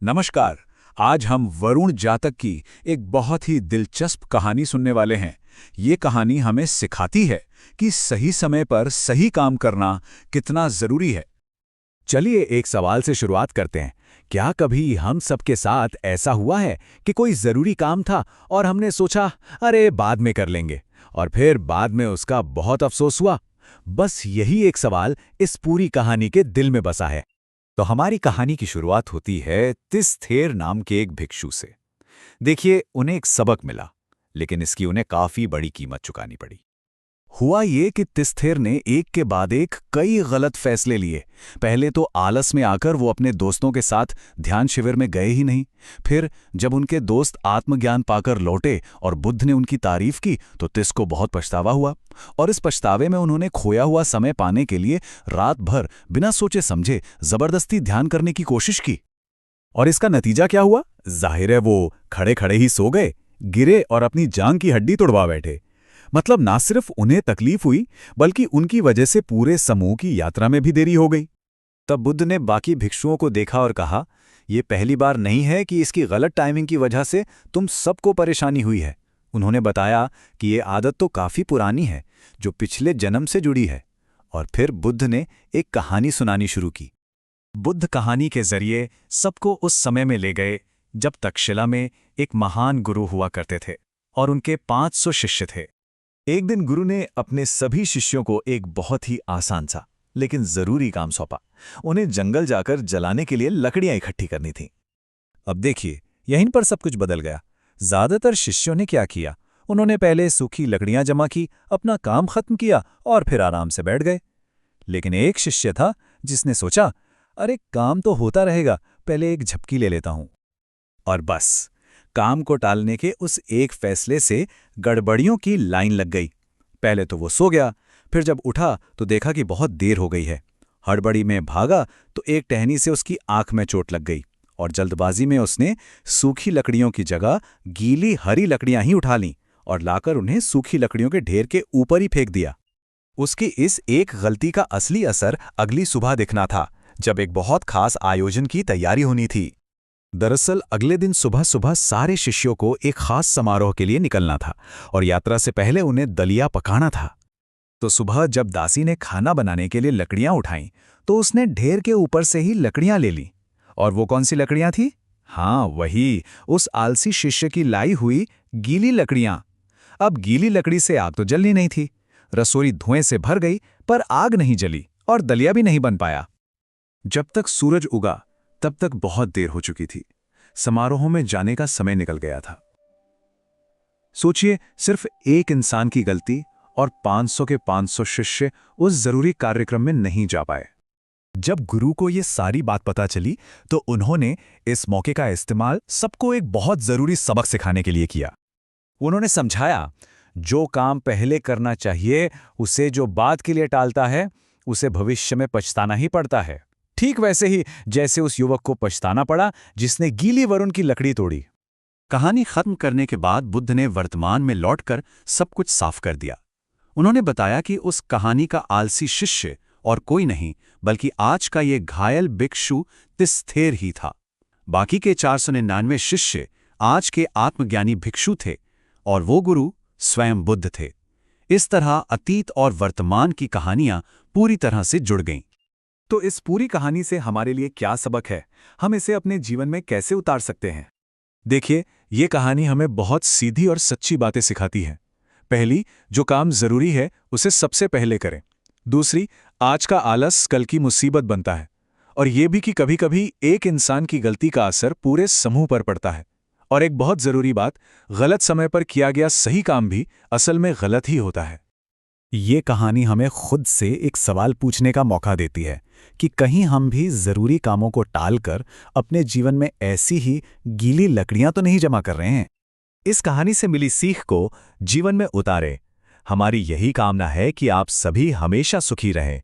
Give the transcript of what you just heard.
नमस्कार। आज हम वरुण जातक की एक बहुत ही दिलचस्प कहानी सुनने वाले हैं। ये कहानी हमें सिखाती है कि सही समय पर सही काम करना कितना जरूरी है। चलिए एक सवाल से शुरुआत करते हैं। क्या कभी हम सबके साथ ऐसा हुआ है कि कोई ज़रूरी काम था और हमने सोचा अरे बाद में कर लेंगे, और फिर बाद में उसका बहुत अफसोस हुआ? बस यही एक सवाल इस पूरी कहानी के दिल में बसा है। तो हमारी कहानी की शुरुआत होती है तिस्थेर नाम के एक भिक्षु से। देखिए, उन्हें एक सबक मिला, लेकिन इसकी उन्हें काफी बड़ी कीमत चुकानी पड़ी। हुआ ये कि तिस्थेर ने एक के बाद एक कई गलत फैसले लिए। पहले तो आलस में आकर वो अपने दोस्तों के साथ ध्यान शिविर में गए ही नहीं। फिर जब उनके दोस्त आत्मज्ञान पाकर लौटे और बुद्ध ने उनकी तारीफ की तो तिस को बहुत पछतावा हुआ, और इस पछतावे में उन्होंने खोया हुआ समय पाने के लिए रात भर बिना सोचे समझे जबरदस्ती ध्यान करने की कोशिश की। और इसका नतीजा क्या हुआ? जाहिर है वो खड़े खड़े ही सो गए, गिरे और अपनी जांग की हड्डी तोड़वा बैठे। मतलब ना सिर्फ उन्हें तकलीफ हुई, बल्कि उनकी वजह से पूरे समूह की यात्रा में भी देरी हो गई। तब बुद्ध ने बाकी भिक्षुओं को देखा और कहा, ये पहली बार नहीं है कि इसकी गलत टाइमिंग की वजह से तुम सबको परेशानी हुई है। उन्होंने बताया कि ये आदत तो काफी पुरानी है, जो पिछले जन्म से जुड़ी है। और फिर बुद्ध ने एक कहानी सुनानी शुरू की। बुद्ध कहानी के जरिए सबको उस समय में ले गए जब तक्षशिला में एक महान गुरु हुआ करते थे और उनके 500 शिष्य थे। एक दिन गुरु ने अपने सभी शिष्यों को एक बहुत ही आसान सा लेकिन जरूरी काम सौंपा। उन्हें जंगल जाकर जलाने के लिए लकड़ियां इकट्ठी करनी थीं। अब देखिए, यहीं पर सब कुछ बदल गया। ज्यादातर शिष्यों ने क्या किया? उन्होंने पहले सूखी लकड़ियां जमा की, अपना काम खत्म किया और फिर आराम से बैठ गए। लेकिन एक शिष्य था जिसने सोचा, अरे काम तो होता रहेगा, पहले एक झपकी ले लेता हूं। और बस काम को टालने के उस एक फैसले से गड़बड़ियों की लाइन लग गई। पहले तो वो सो गया, फिर जब उठा तो देखा कि बहुत देर हो गई है। हड़बड़ी में भागा तो एक टहनी से उसकी आंख में चोट लग गई, और जल्दबाजी में उसने सूखी लकड़ियों की जगह गीली हरी लकड़ियां ही उठा लीं और लाकर उन्हें सूखी लकड़ियों के ढेर के ऊपर ही फेंक दिया। उसकी इस एक गलती का असली असर अगली सुबह दिखना था, जब एक बहुत खास आयोजन की तैयारी होनी थी। दरअसल अगले दिन सुबह सुबह सारे शिष्यों को एक खास समारोह के लिए निकलना था, और यात्रा से पहले उन्हें दलिया पकाना था। तो सुबह जब दासी ने खाना बनाने के लिए लकड़ियां उठाईं, तो उसने ढेर के ऊपर से ही लकड़ियां ले लीं। और वो कौन सी लकड़ियां थी? हाँ, वही उस आलसी शिष्य की लाई हुई गीली लकड़ियां। अब गीली लकड़ी से आग तो जलनी नहीं थी। रसोई धुएं से भर गई, पर आग नहीं जली और दलिया भी नहीं बन पाया। जब तक सूरज उगा तब तक बहुत देर हो चुकी थी। समारोह में जाने का समय निकल गया था। सोचिए, सिर्फ एक इंसान की गलती और 500 के 500 शिष्य उस जरूरी कार्यक्रम में नहीं जा पाए। जब गुरु को ये सारी बात पता चली तो उन्होंने इस मौके का इस्तेमाल सबको एक बहुत जरूरी सबक सिखाने के लिए किया। उन्होंने समझाया, जो काम पहले करना चाहिए उसे जो बाद के लिए टालता है उसे भविष्य में पछताना ही पड़ता है। ठीक वैसे ही जैसे उस युवक को पछताना पड़ा जिसने गीली वरुण की लकड़ी तोड़ी। कहानी खत्म करने के बाद बुद्ध ने वर्तमान में लौटकर सब कुछ साफ कर दिया। उन्होंने बताया कि उस कहानी का आलसी शिष्य और कोई नहीं बल्कि आज का ये घायल भिक्षु तिस्थेर ही था। बाकी के 499 शिष्य आज के आत्मज्ञानी भिक्षु थे, और वो गुरु स्वयं बुद्ध थे। इस तरह अतीत और वर्तमान की कहानियां पूरी तरह से जुड़ गईं। तो इस पूरी कहानी से हमारे लिए क्या सबक है? हम इसे अपने जीवन में कैसे उतार सकते हैं? देखिए, ये कहानी हमें बहुत सीधी और सच्ची बातें सिखाती है। पहली, जो काम जरूरी है उसे सबसे पहले करें। दूसरी, आज का आलस कल की मुसीबत बनता है। और ये भी कि कभी-कभी एक इंसान की गलती का असर पूरे समूह पर पड़ता है। और एक बहुत जरूरी बात, गलत समय पर किया गया सही काम भी असल में गलत ही होता है। ये कहानी हमें खुद से एक सवाल पूछने का मौका देती है कि कहीं हम भी जरूरी कामों को टालकर अपने जीवन में ऐसी ही गीली लकड़ियां तो नहीं जमा कर रहे हैं। इस कहानी से मिली सीख को जीवन में उतारें। हमारी यही कामना है कि आप सभी हमेशा सुखी रहें,